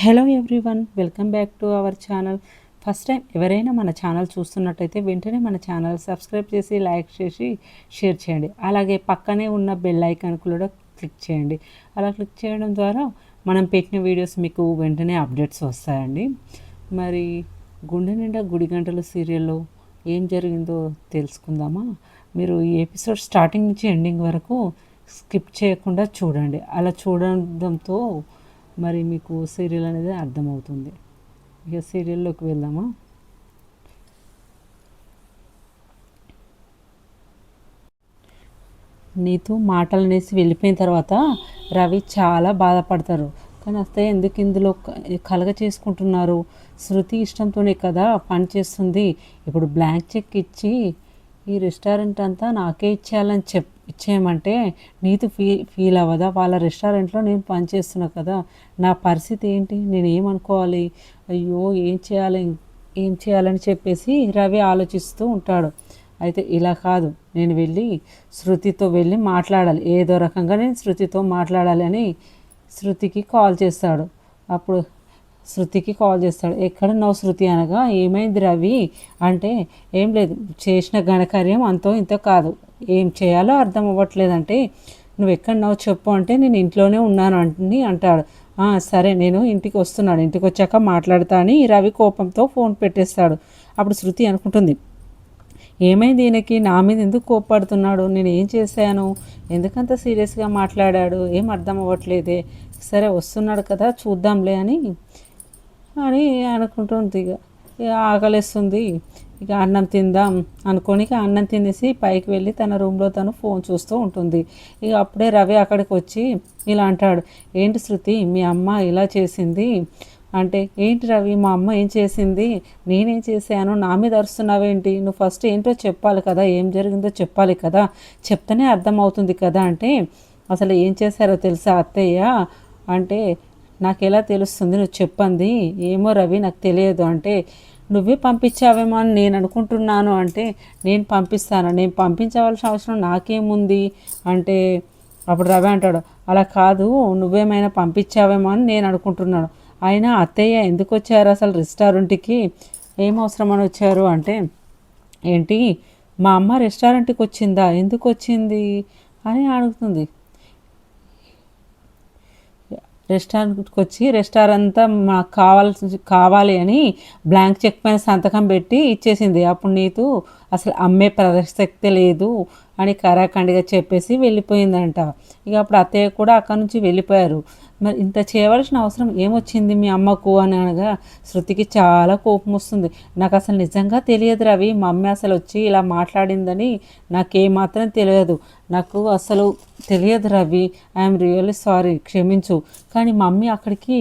Hello everyone, welcome back to our channel. First time ఎవరైనా మన channel చూస్తున్నట్టయితే వెంటనే మన ఛానల్ సబ్స్క్రైబ్ చేసి లైక్ చేసి షేర్ చేయండి. అలాగే పక్కనే ఉన్న బెల్ ఐకాన్ కూడా క్లిక్ చేయండి. అలా క్లిక్ చేయడం ద్వారా మనం పెట్టిన వీడియోస్ మీకు వెంటనే అప్డేట్స్ వస్తాయండి. మరి గుండె నిండా గుడి గంటలు సీరియల్లో ఏం జరిగిందో తెలుసుకుందామా? మీరు ఈ ఎపిసోడ్ స్టార్టింగ్ నుంచి ఎండింగ్ వరకు స్కిప్ చేయకుండా చూడండి. అలా చూడడంతో మరి మీకు సీరియల్ అనేది అర్థమవుతుంది. ఇక సీరియల్లోకి వెళ్దామా? నీతో మాటలు అనేసి వెళ్ళిపోయిన తర్వాత రవి చాలా బాధపడతారు. కానీ అత్తయ్య ఎందుకు ఇందులో కలగ చేసుకుంటున్నారు? శృతి ఇష్టంతోనే కదా పని చేస్తుంది. ఇప్పుడు బ్లాంక్ చెక్ ఇచ్చి ఈ రెస్టారెంట్ అంతా నాకే ఇచ్చేయాలని ఇచ్చేయమంటే నీతు ఫీల్ అవ్వదా? వాళ్ళ రెస్టారెంట్లో నేను పనిచేస్తున్నా కదా, నా పరిస్థితి ఏంటి? నేను ఏమనుకోవాలి? అయ్యో ఏం చేయాలని చెప్పేసి రవి ఆలోచిస్తూ ఉంటాడు. అయితే ఇలా కాదు, నేను వెళ్ళి శృతితో వెళ్ళి మాట్లాడాలి, ఏదో రకంగా నేను శృతితో మాట్లాడాలి అని శృతికి కాల్ చేస్తాడు. అప్పుడు శృతికి కాల్ చేస్తాడు. ఎక్కడున్నావు శృతి అనగా, ఏమైంది రవి అంటే, ఏం లేదు, చేసిన ఘనకార్యం అంతో ఇంతో కాదు, ఏం చేయాలో అర్థం అవ్వట్లేదంటే, నువ్వు ఎక్కడున్నావు చెప్పు అంటే, నేను ఇంట్లోనే ఉన్నాను అని అంటాడు. సరే, నేను ఇంటికి వస్తున్నాను, ఇంటికి వచ్చాక మాట్లాడతా అని రవి కోపంతో ఫోన్ పెట్టేస్తాడు. అప్పుడు శృతి అనుకుంటుంది, ఏమైంది ఈయనకి, నా మీద ఎందుకు కోప్పడుతున్నాడు? నేను ఏం చేశాను? ఎందుకంత సీరియస్గా మాట్లాడాడు? ఏం అర్థం అవ్వట్లేదే. సరే, వస్తున్నాడు కదా, చూద్దాంలే అని అనుకుంటుంది. ఇక ఆకలిస్తుంది, ఇక అన్నం తిందాం అనుకొని అన్నం తినేసి పైకి వెళ్ళి తన రూమ్లో తను ఫోన్ చూస్తూ ఉంటుంది. ఇక అప్పుడే రవి అక్కడికి వచ్చి ఇలా అంటాడు, ఏంటి శృతి, మీ అమ్మ ఇలా చేసింది అంటే, ఏంటి రవి, మా అమ్మ ఏం చేసింది? నేనేం చేశాను? నా మీద అరుస్తున్నావేంటి? నువ్వు ఫస్ట్ ఏంటో చెప్పాలి కదా, ఏం జరిగిందో చెప్పాలి కదా, చెప్తేనే అర్థమవుతుంది కదా అంటే, అసలు ఏం చేశారో తెలుసా అత్తయ్య అంటే, నాకు ఎలా తెలుస్తుంది, నువ్వు చెప్పండి. ఏమో రవి, నాకు తెలియదు అంటే, నువ్వే పంపించావేమో అని నేను అనుకుంటున్నాను అంటే, నేను పంపిస్తాను, నేను పంపించవలసిన అవసరం నాకేముంది అంటే, అప్పుడు రవి అంటాడు, అలా కాదు, నువ్వేమైనా పంపించావేమో అని నేను అనుకుంటున్నాను. అయినా అత్తయ్య ఎందుకు వచ్చారు అసలు రెస్టారెంట్కి? ఏం అవసరం అని వచ్చారు అంటే, ఏంటి, మా అమ్మ రెస్టారెంట్కి వచ్చిందా? ఎందుకు వచ్చింది అని అడుగుతుంది. రెస్టారెంట్కి వచ్చి రెస్టారెంట్ అంతా మాకు కావాలి అని బ్లాంక్ చెక్ పైన సంతకం పెట్టి ఇచ్చేసింది. అప్పుడు నీతు అసలు అమ్మే ప్రసక్తే లేదు అని కరాఖండిగా చెప్పేసి వెళ్ళిపోయిందంట. ఇక అప్పుడు అత్తయ్య కూడా అక్కడి నుంచి వెళ్ళిపోయారు. మరి ఇంత చేయవలసిన అవసరం ఏమొచ్చింది మీ అమ్మకు అని అనగా, శృతికి చాలా కోపం వస్తుంది. నాకు అసలు నిజంగా తెలియదు రవి, మా అమ్మ అసలు వచ్చి ఇలా మాట్లాడిందని నాకేమాత్రం తెలియదు, నాకు అసలు తెలియదు రవి, ఐఎమ్ రియల్లీ సారీ, క్షమించు. కానీ మమ్మీ అక్కడికి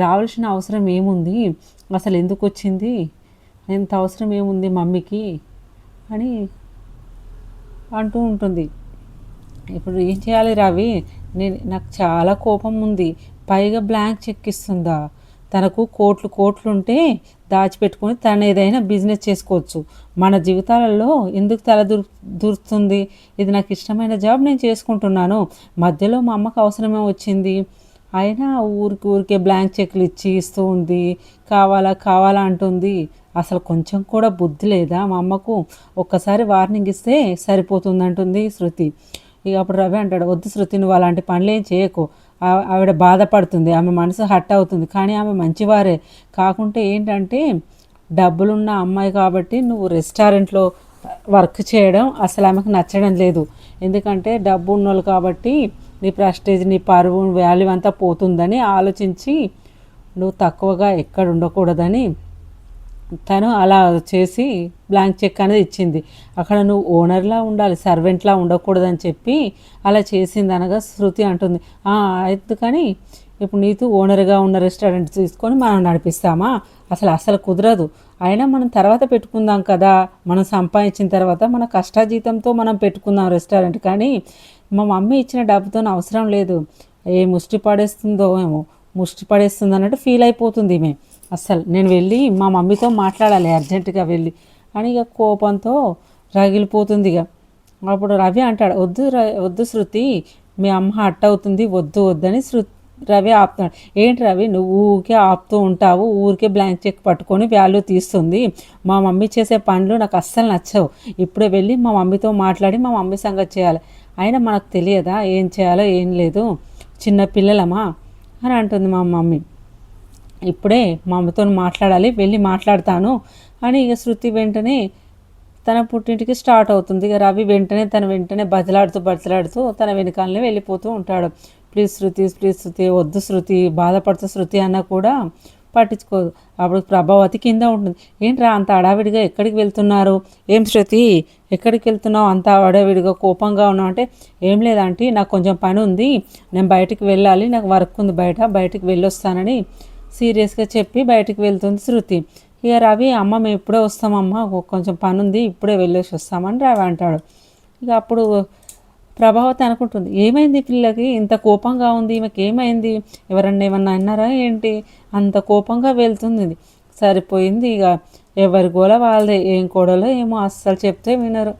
రావాల్సిన అవసరం ఏముంది, అసలు ఎందుకు వచ్చింది, ఎంత అవసరం ఏముంది మమ్మీకి అని అంటూ ఉంటుంది. ఇప్పుడు ఏం చేయాలి రవి, నాకు చాలా కోపం ఉంది, పైగా బ్లాంక్ చెక్ ఇస్తుందా? తనకు కోట్లుంటే దాచిపెట్టుకొని తను ఏదైనా బిజినెస్ చేసుకోవచ్చు, మన జీవితాలలో ఎందుకు దూరుతుంది? ఇది నాకు ఇష్టమైన జాబ్, నేను చేసుకుంటున్నాను, మధ్యలో మా అమ్మకు అవసరమే వచ్చింది, అయినా ఊరికే బ్లాంక్ చెక్లు ఇస్తూ ఉంది, కావాలా అంటుంది. అసలు కొంచెం కూడా బుద్ధి లేదా మా అమ్మకు? ఒక్కసారి వార్నింగ్ ఇస్తే సరిపోతుంది అంటుంది శృతి. ఇక అప్పుడు రవి అంటాడు, వద్దు శృతి, నువ్వు అలాంటి పనులు ఏం చేయకు, ఆవిడ బాధపడుతుంది, ఆమె మనసు హట్ అవుతుంది, కానీ ఆమె మంచివారే. కాకుంటే ఏంటంటే, డబ్బులున్న అమ్మాయి కాబట్టి నువ్వు రెస్టారెంట్లో వర్క్ చేయడం అసలు ఆమెకు నచ్చడం లేదు. ఎందుకంటే డబ్బు ఉన్నోళ్ళు కాబట్టి నీ ప్రెస్టేజ్, నీ పరువు, వాల్యూ అంతా పోతుందని ఆలోచించి నువ్వు తక్కువగా ఎక్కడ ఉండకూడదని తను అలా చేసి బ్లాంక్ చెక్ అనేది ఇచ్చింది. అక్కడ నువ్వు ఓనర్లా ఉండాలి, సర్వెంట్లా ఉండకూడదని చెప్పి అలా చేసింది అనగా శృతి అంటుంది, కానీ ఇప్పుడు నీతో ఓనర్గా ఉన్న రెస్టారెంట్ తీసుకొని మనం నడిపిస్తామా? అసలు కుదరదు. అయినా మనం తర్వాత పెట్టుకుందాం కదా, మనం సంపాదించిన తర్వాత మన కష్టాజీతంతో మనం పెట్టుకుందాం రెస్టారెంట్, కానీ మా మమ్మీ ఇచ్చిన డబ్బుతో అవసరం లేదు, ఏ ముష్టి పడేస్తుందో ఏమో, ముష్టి పడేస్తుంది అన్నట్టు ఫీల్ అయిపోతుంది ఈమె. అస్సలు నేను వెళ్ళి మా మమ్మీతో మాట్లాడాలి అర్జెంటుగా వెళ్ళి అని ఇక కోపంతో రగిలిపోతుంది. ఇక అప్పుడు రవి అంటాడు, వద్దు శృతి, మీ అమ్మ హట్ అవుతుంది, వద్దని రవి ఆపుతున్నాడు. ఏంటి రవి నువ్వు ఊరికే ఆపుతూ ఉంటావు, ఊరికే బ్లాంక్ చెక్ పట్టుకొని వాల్యూ తీస్తుంది. మా మమ్మీ చేసే పనులు నాకు అస్సలు నచ్చవు. ఇప్పుడే వెళ్ళి మా మమ్మీతో మాట్లాడి మా మమ్మీ సంగతి చేయాలి. అయినా మనకు తెలియదా ఏం చేయాలో ఏం లేదు, చిన్న పిల్లలమా అని అంటుంది మా మమ్మీ. ఇప్పుడే మా అమ్మతో మాట్లాడాలి, వెళ్ళి మాట్లాడతాను అని ఇక శృతి వెంటనే తన పుట్టింటికి స్టార్ట్ అవుతుంది. ఇక రవి వెంటనే బతిలాడుతూ తన వెనకాలనే వెళ్ళిపోతూ ఉంటాడు. ప్లీజ్ శృతి వద్దు శృతి, బాధపడుతూ శృతి అన్న కూడా పట్టించుకోదు. అప్పుడు ప్రభావతి కింద ఉంటుంది. ఏంట్రా అంత హడావిడిగా ఎక్కడికి వెళ్తున్నారు? ఏం శృతి ఎక్కడికి వెళ్తున్నావు అంత హడావిడిగా కోపంగా ఉన్నావు? అంటే ఏం లేదంటే నాకు కొంచెం పని ఉంది, నేను బయటికి వెళ్ళాలి, నాకు వర్క్ ఉంది, బయటికి వెళ్ళొస్తానని సీరియస్గా చెప్పి బయటికి వెళ్తుంది శృతి. ఇక రవి అమ్మ మేము ఇప్పుడే వస్తామమ్మా, కొంచెం పని ఉంది, ఇప్పుడే వెళ్ళేసి వస్తామని రవి అంటాడు. ఇక అప్పుడు ప్రభావతి అనుకుంటుంది, ఏమైంది పిల్లకి ఇంత కోపంగా ఉంది, ఈమెకి ఏమైంది, ఎవరన్నా ఏమన్నా అన్నారా ఏంటి, అంత కోపంగా వెళ్తుంది. సరిపోయింది, ఇక ఎవరి గోల వాళ్ళదే, ఏం కోడలో ఏమో అస్సలు చెప్తే వినరు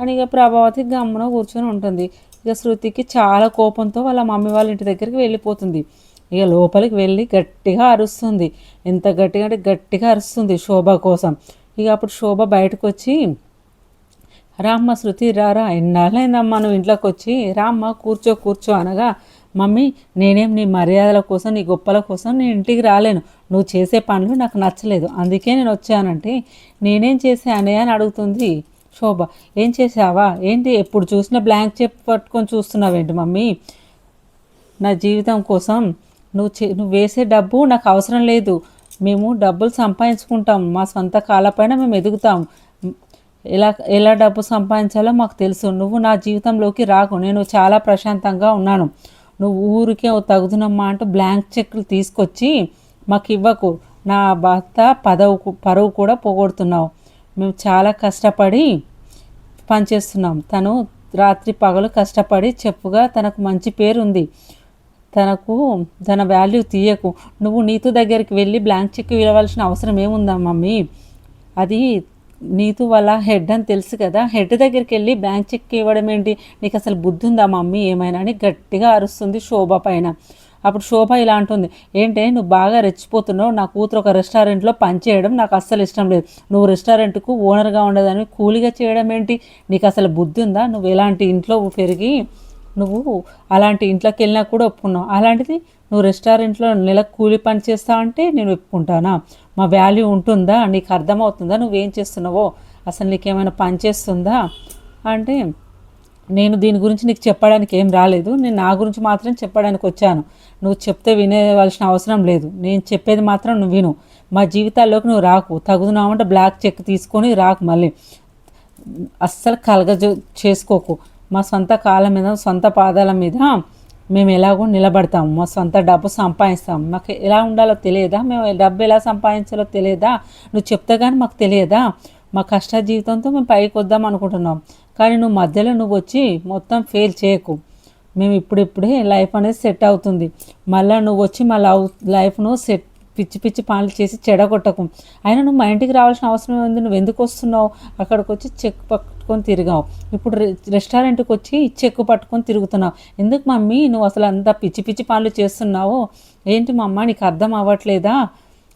అని ఇక ప్రభావతి గమ్మున కూర్చొని ఉంటుంది. ఇక శృతికి చాలా కోపంతో వాళ్ళ మమ్మీ వాళ్ళ ఇంటి దగ్గరికి వెళ్ళిపోతుంది. ఇక లోపలికి వెళ్ళి గట్టిగా అరుస్తుంది. ఎంత గట్టిగా అంటే గట్టిగా అరుస్తుంది శోభ కోసం. ఇక అప్పుడు శోభ బయటకు వచ్చి, రామ్మ శృతి రారా, ఎన్నాళ్ళైందమ్మా నువ్వు ఇంట్లోకి వచ్చి, రామ్మ కూర్చో అనగా, మమ్మీ నేనేం నీ మర్యాదల కోసం నీ గొప్పల కోసం నేను ఇంటికి రాలేను, నువ్వు చేసే పనులు నాకు నచ్చలేదు అందుకే నేను వచ్చానంటే, నేనేం చేశానే అని అడుగుతుంది శోభ. ఏం చేసావా ఏంటి, ఎప్పుడు చూసినా బ్లాంక్ చెక్ పట్టుకొని చూస్తున్నావేంటి మమ్మీ, నా జీవితం కోసం నువ్వు వేసే డబ్బు నాకు అవసరం లేదు, మేము డబ్బులు సంపాదించుకుంటాం, మా సొంత కాళ్ళపైన మేము ఎదుగుతాం, ఎలా డబ్బు సంపాదించాలో మాకు తెలుసు, నువ్వు నా జీవితంలోకి రాకు, నేను చాలా ప్రశాంతంగా ఉన్నాను, నువ్వు ఊరికే తగుదునమ్మా అంటూ బ్లాంక్ చెక్లు తీసుకొచ్చి మాకు ఇవ్వకు, నా భర్త పరువు కూడా పోగొడుతున్నావు, మేము చాలా కష్టపడి పనిచేస్తున్నాం, తను రాత్రి పగలు కష్టపడి చెప్పుగా తనకు మంచి పేరు ఉంది, తన వాల్యూ తీయకు, నువ్వు నీతు దగ్గరికి వెళ్ళి బ్లాంక్ చెక్ ఇవ్వవలసిన అవసరం ఏముందా మమ్మీ, అది నీతు వాళ్ళ హెడ్ అని తెలుసు కదా, హెడ్ దగ్గరికి వెళ్ళి బ్లాంక్ చెక్ ఇవ్వడం ఏంటి, నీకు అసలు బుద్ధి ఉందా మమ్మీ ఏమైనా అని గట్టిగా అరుస్తుంది శోభ పైన. అప్పుడు శోభ ఇలా అంటుంది, ఏంటే నువ్వు బాగా రెచ్చిపోతున్నావు, నా కూతురు ఒక రెస్టారెంట్లో పనిచేయడం నాకు అస్సలు ఇష్టం లేదు, నువ్వు రెస్టారెంట్కు ఓనర్గా ఉండదని కూలిగా చేయడం ఏంటి, నీకు అసలు బుద్ధి ఉందా, నువ్వు ఎలాంటి ఇంట్లో పెరిగి నువ్వు అలాంటి ఇంట్లోకి వెళ్ళినా కూడా ఒప్పుకున్నావు, అలాంటిది నువ్వు రెస్టారెంట్లో నెలకు కూలి పని చేస్తా అంటే నేను ఒప్పుకుంటానా, మా వాల్యూ ఉంటుందా, నీకు అర్థమవుతుందా నువ్వేం చేస్తున్నావో, అసలు నీకేమైనా పని చేస్తుందా అంటే, నేను దీని గురించి నీకు చెప్పడానికి ఏం రాలేదు, నేను నా గురించి మాత్రం చెప్పడానికి వచ్చాను, నువ్వు చెప్తే వినేవలసిన అవసరం లేదు, నేను చెప్పేది మాత్రం నువ్వు విను, మా జీవితాల్లోకి నువ్వు రాకు, తగుదున్నామంటే బ్లాక్ చెక్ తీసుకొని రాకు, మళ్ళీ అస్సలు చేసుకోకు, మా సొంత కాళ్ళ మీద సొంత పాదాల మీద మేము ఎలాగో నిలబడతాము, మా సొంత డబ్బు సంపాదిస్తాము, మాకు ఎలా ఉండాలో తెలియదా, మేము డబ్బు ఎలా సంపాదించాలో తెలియదా, నువ్వు చెప్తే కానీ మాకు తెలియదా, మా కష్ట జీవితంతో మేము పైకి వద్దాం అనుకుంటున్నాం, కానీ నువ్వు మధ్యలో నువ్వు వచ్చి మొత్తం ఫెయిల్ చేయకు, మేము ఇప్పుడిప్పుడే లైఫ్ అనేది సెట్ అవుతుంది, మళ్ళీ నువ్వు వచ్చి మా లైఫ్ను పిచ్చి పనులు చేసి చెడగొట్టకు, అయినా నువ్వు మా ఇంటికి రావాల్సిన అవసరం ఉంది, నువ్వు ఎందుకు వస్తున్నావు, అక్కడికి వచ్చి చెక్ పట్టుకొని తిరిగావు, ఇప్పుడు రెస్టారెంట్కి వచ్చి చెక్ పట్టుకొని తిరుగుతున్నావు, ఎందుకు మమ్మీ నువ్వు అసలు అంత పిచ్చి పనులు చేస్తున్నావు, ఏంటి మా అమ్మ నీకు అర్థం అవ్వట్లేదా,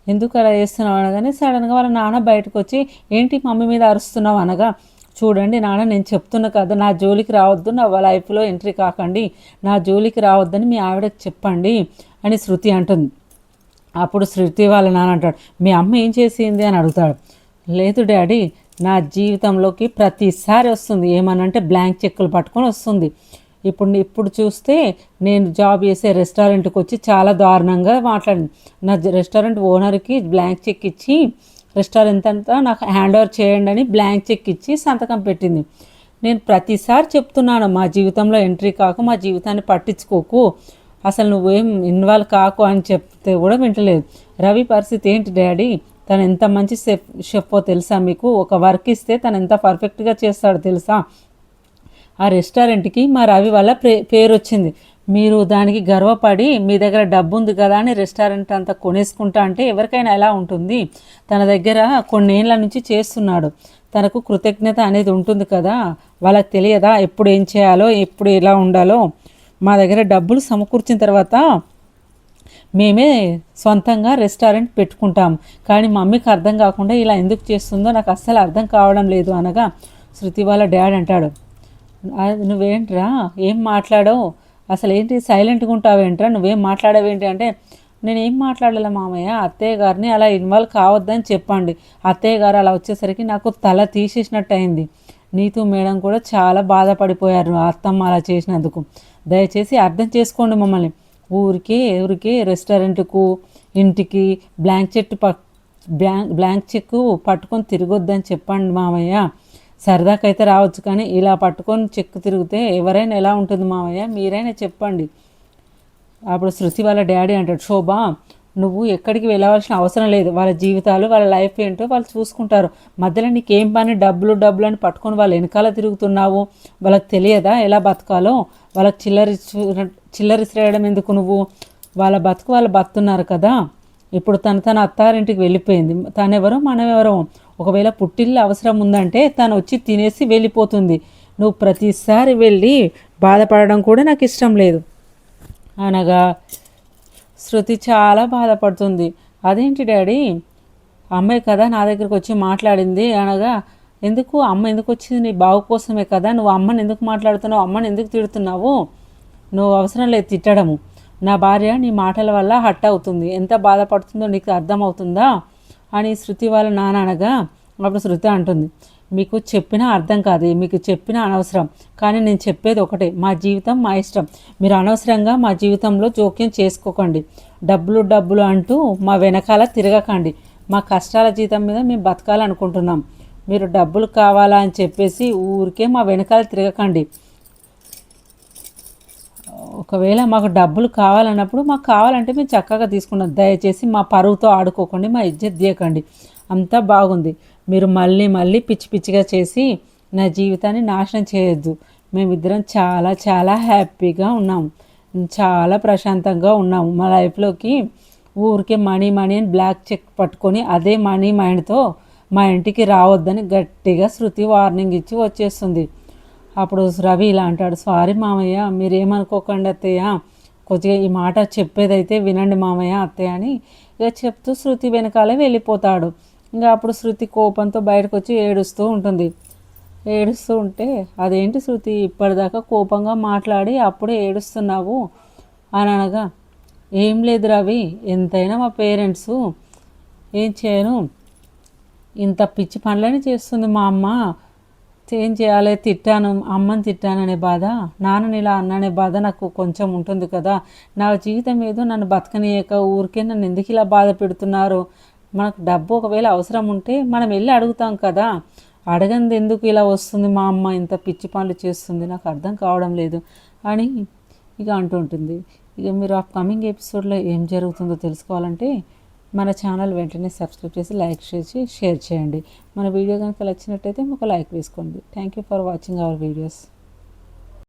ఎందుకు అలా చేస్తున్నావు అనగానే సడన్గా వాళ్ళ నాన్న బయటకు వచ్చి, ఏంటి మమ్మీ మీద అరుస్తున్నావు అనగా, చూడండి నాన్న నేను చెప్తున్నా కదా, నా జోలికి రావద్దు, నా లైఫ్లో ఎంట్రీ కాకండి, నా జోలికి రావద్దని మీ ఆవిడకి చెప్పండి అని శృతి అంటుంది. అప్పుడు శృతి వాళ్ళ నాన్న అంటాడు, మీ అమ్మ ఏం చేసింది అని అడుగుతాడు. లేదు డాడీ, నా జీవితంలోకి ప్రతిసారి వస్తుంది, ఏమనంటే బ్లాంక్ చెక్కులు పట్టుకొని వస్తుంది, ఇప్పుడు చూస్తే నేను జాబ్ చేసే రెస్టారెంట్కి వచ్చి చాలా దారుణంగా మాట్లాడింది, నా రెస్టారెంట్ ఓనర్కి బ్లాంక్ చెక్ ఇచ్చి రెస్టారెంట్ అంతా నాకు హ్యాండ్ ఓవర్ చేయండి అని బ్లాంక్ చెక్ ఇచ్చి సంతకం పెట్టింది, నేను ప్రతిసారి చెప్తున్నాను మా జీవితంలో ఎంట్రీ కాకు, మా జీవితాన్ని పట్టించుకోకు, అసలు నువ్వేం ఇన్వాల్వ్ కాకు అని చెప్తే కూడా వింటలేదు. రవి పరిస్థితి ఏంటి డాడీ, తను ఎంత మంచి షెఫో తెలుసా మీకు, ఒక వర్క్ ఇస్తే తను ఎంత పర్ఫెక్ట్గా చేస్తాడో తెలుసా, ఆ రెస్టారెంట్కి మా రవి వల్ల పేరు వచ్చింది, మీరు దానికి గర్వపడి మీ దగ్గర డబ్బు ఉంది కదా అని రెస్టారెంట్ అంతా కొనేసుకుంటా అంటే ఎవరికైనా ఎలా ఉంటుంది, తన దగ్గర కొన్నేళ్ల నుంచి చేస్తున్నాడు, తనకు కృతజ్ఞత అనేది ఉంటుంది కదా, వాళ్ళకి తెలియదా ఎప్పుడు ఏం చేయాలో ఎప్పుడు ఎలా ఉండాలో, మా దగ్గర డబ్బులు సమకూర్చిన తర్వాత మేమే సొంతంగా రెస్టారెంట్ పెట్టుకుంటాం, కానీ మమ్మీకి అర్థం కాకుండా ఇలా ఎందుకు చేస్తుందో నాకు అస్సలు అర్థం కావడం లేదు అనగా శృతి వాళ్ళ డాడ్ అంటాడు, నువ్వేంట్రా ఏం మాట్లాడవు, అసలు ఏంటి సైలెంట్గా ఉంటావేంట్రా, నువ్వేం మాట్లాడవేంటి అంటే, నేనేం మాట్లాడాలి మామయ్య, అత్తయ్య గారిని అలా ఇన్వాల్వ్ కావద్దని చెప్పండి, అత్తయ్య గారు అలా వచ్చేసరికి నాకు తల తీసేసినట్టు అయింది. నీతు మేడం కూడా చాలా బాధపడిపోయారు అత్తమ్మ అలా చేసినందుకు, దయచేసి అర్థం చేసుకోండి మమ్మల్ని, ఊరికే రెస్టారెంట్కు ఇంటికి బ్లాంక్ చెక్ పట్టుకొని తిరగొద్దని చెప్పండి మామయ్య, సరదాకైతే రావచ్చు కానీ ఇలా పట్టుకొని చెక్ తిరిగితే ఎవరైనా ఎలా ఉంటుంది మామయ్య, మీరైనా చెప్పండి. అప్పుడు శృతి వాళ్ళ డాడీ అంటాడు, శోభ నువ్వు ఎక్కడికి వెళ్ళవలసిన అవసరం లేదు, వాళ్ళ జీవితాలు వాళ్ళ లైఫ్ ఏంటో వాళ్ళు చూసుకుంటారు, మధ్యలో నీకేం పని, డబ్బులు అని పట్టుకొని వాళ్ళు వెనకాల తిరుగుతున్నావు, వాళ్ళకి తెలియదా ఎలా బతకాలో, వాళ్ళకి చిల్లరిసిరేయడం ఎందుకు, నువ్వు వాళ్ళ బతుకు వాళ్ళు బతున్నారు కదా, ఇప్పుడు తన అత్తారింటికి వెళ్ళిపోయింది, తనెవరో మనమెవరో, ఒకవేళ పుట్టిల్లు అవసరం ఉందంటే తను వచ్చి తినేసి వెళ్ళిపోతుంది, నువ్వు ప్రతిసారి వెళ్ళి బాధపడడం కూడా నాకు ఇష్టం లేదు అనగా శృతి చాలా బాధపడుతుంది. అదేంటి డాడీ, అమ్మాయి కదా నా దగ్గరికి వచ్చి మాట్లాడింది అనగా, ఎందుకు అమ్మ ఎందుకు వచ్చింది, నీ బావు కోసమే కదా, నువ్వు అమ్మని ఎందుకు మాట్లాడుతున్నావు, అమ్మని ఎందుకు తిడుతున్నావు, నువ్వు అవసరం లేదు తిట్టడము, నా భార్య నీ మాటల వల్ల హట్ అవుతుంది, ఎంత బాధపడుతుందో నీకు అర్థమవుతుందా అని శృతి వాళ్ళ నాన్న అనగా, అప్పుడు శృతి అంటుంది, మీకు చెప్పినా అర్థం కాదు, మీకు చెప్పినా అనవసరం, కానీ నేను చెప్పేది ఒకటే, మా జీవితం మా ఇష్టం, మీరు అనవసరంగా మా జీవితంలో జోక్యం చేసుకోకండి, డబ్బులు అంటూ మా వెనకాల తిరగకండి, మా కష్టాల జీతం మీద మేము బతకాలనుకుంటున్నాం, మీరు డబ్బులు కావాలా అని చెప్పేసి ఊరికే మా వెనకాల తిరగకండి, ఒకవేళ మాకు డబ్బులు కావాలన్నప్పుడు మాకు కావాలంటే మేము చక్కగా తీసుకున్నాం, దయచేసి మా పరువుతో ఆడుకోకండి, మా ఇజ్జత్ తీయకండి, అంతా బాగుంది, మీరు మళ్ళీ పిచ్చిగా చేసి నా జీవితాన్ని నాశనం చేయొద్దు, మేమిద్దరం చాలా చాలా హ్యాపీగా ఉన్నాము, చాలా ప్రశాంతంగా ఉన్నాము, మా లైఫ్లోకి ఊరికే మనీ అని బ్లాక్ చెక్ పట్టుకొని అదే మనీ మైండ్తో మా ఇంటికి రావద్దని గట్టిగా శృతి వార్నింగ్ ఇచ్చి వచ్చేస్తుంది. అప్పుడు రవి ఇలా అంటాడు, సారీ మామయ్య, మీరేమనుకోకండి అత్తయ్య, కొద్దిగా ఈ మాట చెప్పేదైతే వినండి మామయ్య అత్తయ్య అని ఇక చెప్తూ శృతి వెనకాలే వెళ్ళిపోతాడు. ఇంకా అప్పుడు శృతి కోపంతో బయటకు వచ్చి ఏడుస్తూ ఉంటుంది. ఏడుస్తూ ఉంటే, అదేంటి శృతి ఇప్పటిదాకా కోపంగా మాట్లాడి అప్పుడే ఏడుస్తున్నావు అని అనగా, ఏం లేదు రవి, ఎంతైనా మా పేరెంట్స్, ఏం చేయను, ఇంత పిచ్చి పనులని చేస్తుంది మా అమ్మ, ఏం చేయాలి, అమ్మని తిట్టాననే బాధ, నాన్నని ఇలా అన్ననే బాధ నాకు కొంచెం ఉంటుంది కదా, నా జీవితం ఏదో నన్ను బతకనీయక ఊరికే నన్ను ఎందుకు ఇలా బాధ పెడుతున్నారు, మనకు డబ్బు ఒకవేళ అవసరం ఉంటే మనం వెళ్ళి అడుగుతాం కదా, అడగంది ఎందుకు ఇలా వస్తుంది మా అమ్మ, ఇంత పిచ్చి పనులు చేస్తుంది, నాకు అర్థం కావడం లేదు అని ఇక అంటుంటుంది. ఇక మీరు కమింగ్ ఎపిసోడ్లో ఏం జరుగుతుందో తెలుసుకోవాలంటే మన ఛానల్ వెంటనే సబ్స్క్రైబ్ చేసి లైక్ చేసి షేర్ చేయండి. మన వీడియో కనుక నచ్చినట్టయితే ఒక లైక్ వేసుకోండి. Thank you for watching our videos.